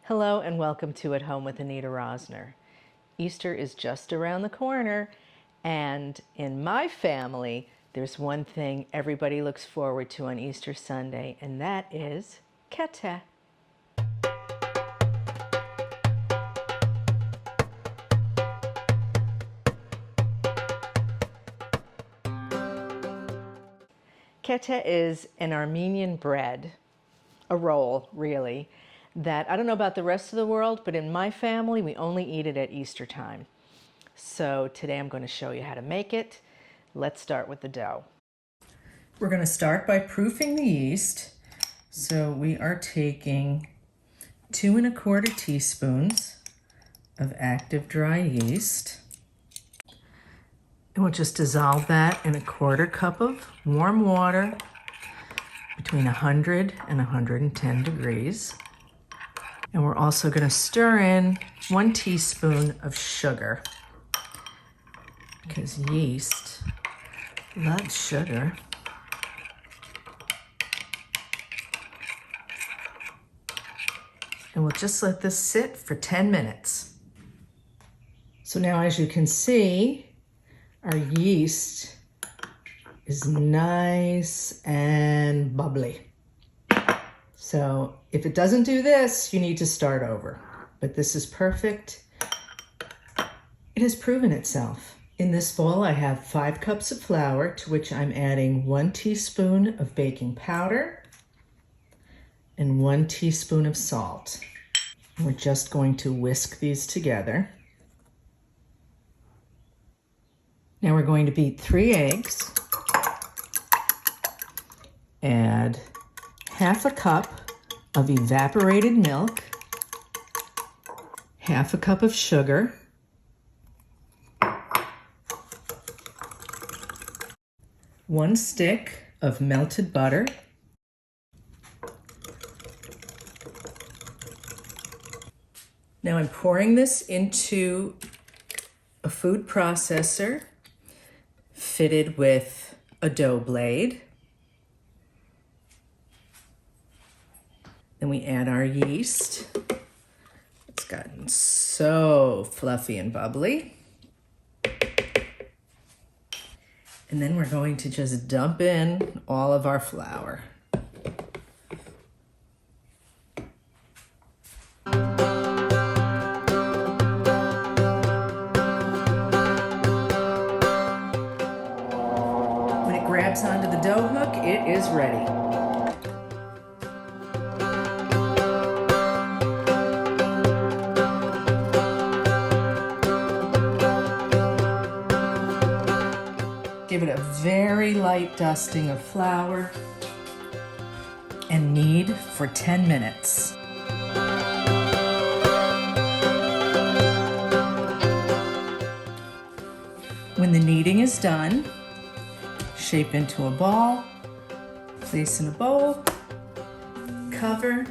Hello and welcome to At Home with Anita Rosner. Easter is just around the corner, and in my family, there's one thing everybody looks forward to on Easter Sunday, and that is Kateh. Kateh is an Armenian bread, a roll really, that I don't know about the rest of the world, but in my family we only eat it at Easter time. So today I'm going to show you how to make it. Let's start with the dough. We're going to start by proofing the yeast. So we are taking 2 1/4 teaspoons of active dry yeast. And we'll just dissolve that in 1/4 cup of warm water between 100 and 110 degrees. And we're also going to stir in 1 teaspoon of sugar because yeast loves sugar. And we'll just let this sit for 10 minutes. So now, as you can see, our yeast is nice and bubbly. So if it doesn't do this, you need to start over. But this is perfect. It has proven itself. In this bowl, I have 5 cups of flour, to which I'm adding 1 teaspoon of baking powder and 1 teaspoon of salt. We're just going to whisk these together. Now we're going to beat 3 eggs. Add 1/2 cup of evaporated milk, 1/2 cup of sugar, 1 stick of melted butter, now I'm pouring this into a food processor fitted with a dough blade. Then we add our yeast. It's gotten so fluffy and bubbly. And then we're going to just dump in all of our flour. When it grabs onto the dough hook, it is ready. Give it a very light dusting of flour and knead for 10 minutes. When the kneading is done, shape into a ball, place in a bowl, cover,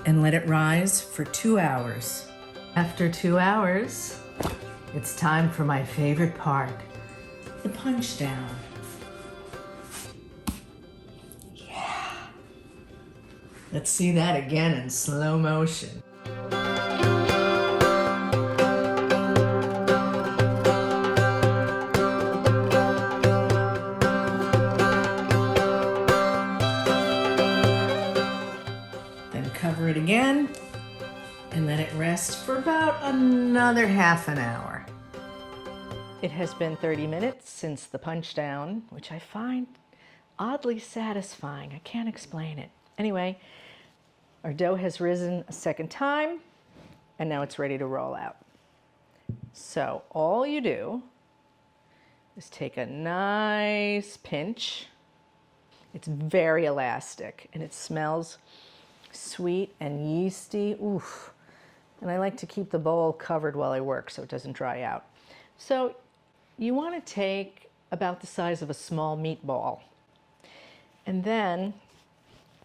and let it rise for 2 hours. After 2 hours, it's time for my favorite part, the punch down. Yeah. Let's see that again in slow motion. Then cover it again and let it rest for about another half an hour. It has been 30 minutes since the punch down, which I find oddly satisfying. I can't explain it. Anyway, our dough has risen a second time, and now it's ready to roll out. So all you do is take a nice pinch. It's very elastic, and it smells sweet and yeasty. Oof. And I like to keep the bowl covered while I work so it doesn't dry out. So you want to take about the size of a small meatball, and then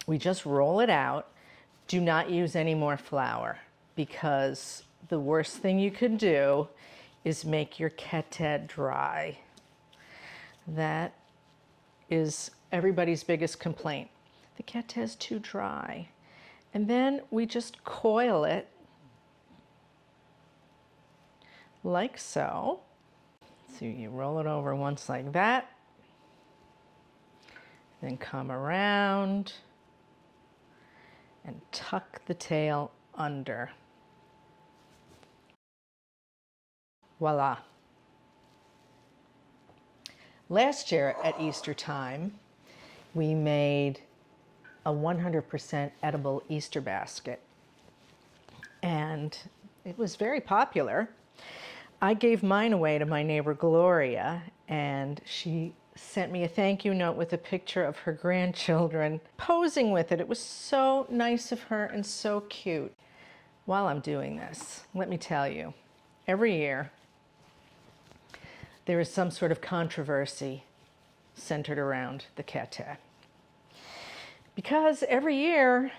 we just roll it out. Do not use any more flour, because the worst thing you could do is make your kateh dry. That is everybody's biggest complaint. The kateh is too dry. And then we just coil it like so. So you roll it over once like that, then come around and tuck the tail under. Voila. Last year at Easter time, we made a 100% edible Easter basket, and it was very popular. I gave mine away to my neighbor Gloria, and she sent me a thank you note with a picture of her grandchildren posing with it. It was so nice of her and so cute. While I'm doing this, let me tell you, every year there is some sort of controversy centered around the Kateh. Because every year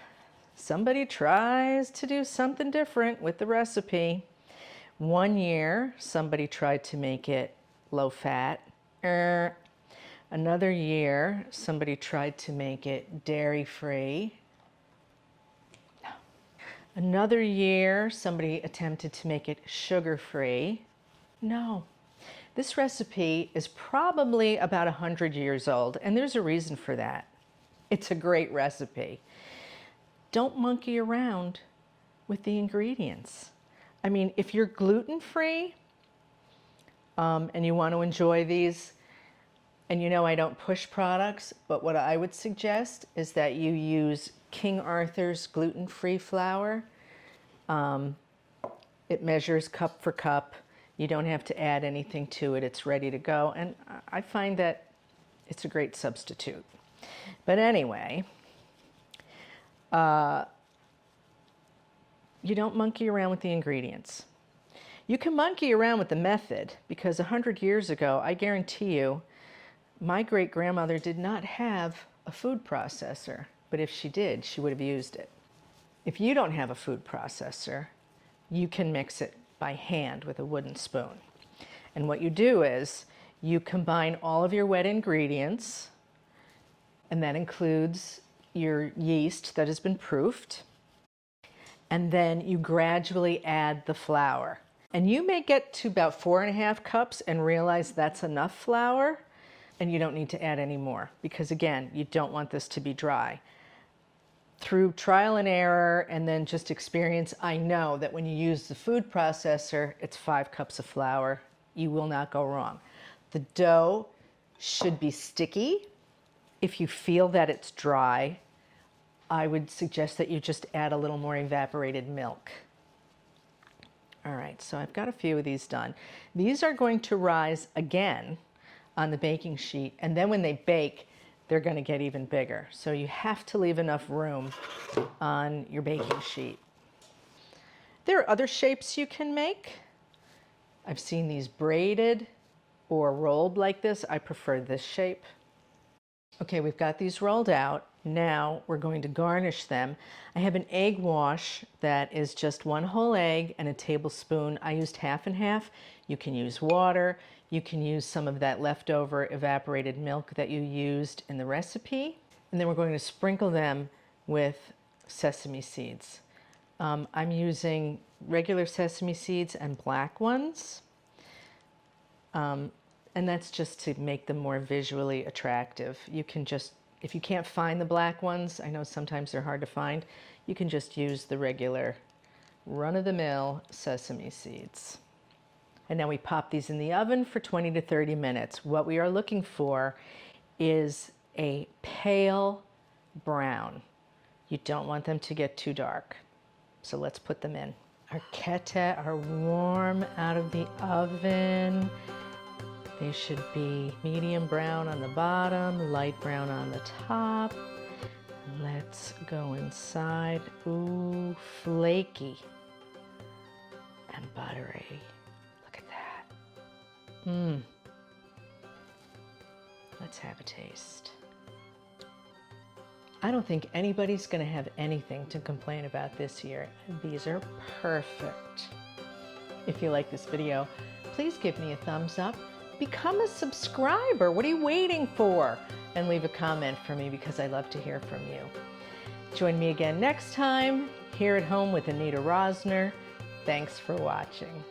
somebody tries to do something different with the recipe. One year somebody tried to make it low fat. Another year somebody tried to make it dairy free. No. Another year somebody attempted to make it sugar free. No. This recipe is probably about 100 years old, and there's a reason for that. It's a great recipe. Don't monkey around with the ingredients. I mean, if you're gluten-free and you want to enjoy these, and you know I don't push products, but what I would suggest is that you use King Arthur's gluten-free flour. It measures cup for cup. You don't have to add anything to it. It's ready to go. And I find that it's a great substitute. But anyway, you don't monkey around with the ingredients. You can monkey around with the method, because 100 years ago, I guarantee you, my great-grandmother did not have a food processor. But if she did, she would have used it. If you don't have a food processor, you can mix it by hand with a wooden spoon. And what you do is you combine all of your wet ingredients, and that includes your yeast that has been proofed, and then you gradually add the flour. And you may get to about 4.5 cups and realize that's enough flour, and you don't need to add any more, because again, you don't want this to be dry. Through trial and error and then just experience, I know that when you use the food processor, it's 5 cups of flour. You will not go wrong. The dough should be sticky. If you feel that it's dry, I would suggest that you just add a little more evaporated milk. All right, so I've got a few of these done. These are going to rise again on the baking sheet, and then when they bake, they're going to get even bigger. So you have to leave enough room on your baking sheet. There are other shapes you can make. I've seen these braided or rolled like this. I prefer this shape. Okay, we've got these rolled out. Now we're going to garnish them. I have an egg wash that is just 1 whole egg and a tablespoon. I used half and half. You can use water. You can use some of that leftover evaporated milk that you used in the recipe. And then we're going to sprinkle them with sesame seeds. I'm using regular sesame seeds and black ones. And that's just to make them more visually attractive. You can just, if you can't find the black ones, I know sometimes they're hard to find, you can just use the regular run-of-the-mill sesame seeds. And now we pop these in the oven for 20 to 30 minutes. What we are looking for is a pale brown. You don't want them to get too dark. So let's put them in. Our Kateh are warm out of the oven. They should be medium brown on the bottom, light brown on the top. Let's go inside. Ooh, flaky and buttery. Let's have a taste. I don't think anybody's going to have anything to complain about this year. These are perfect. If you like this video, please give me a thumbs up. Become a subscriber. What are you waiting for? And leave a comment for me, because I love to hear from you. Join me again next time here at home with Anita Rosner. Thanks for watching.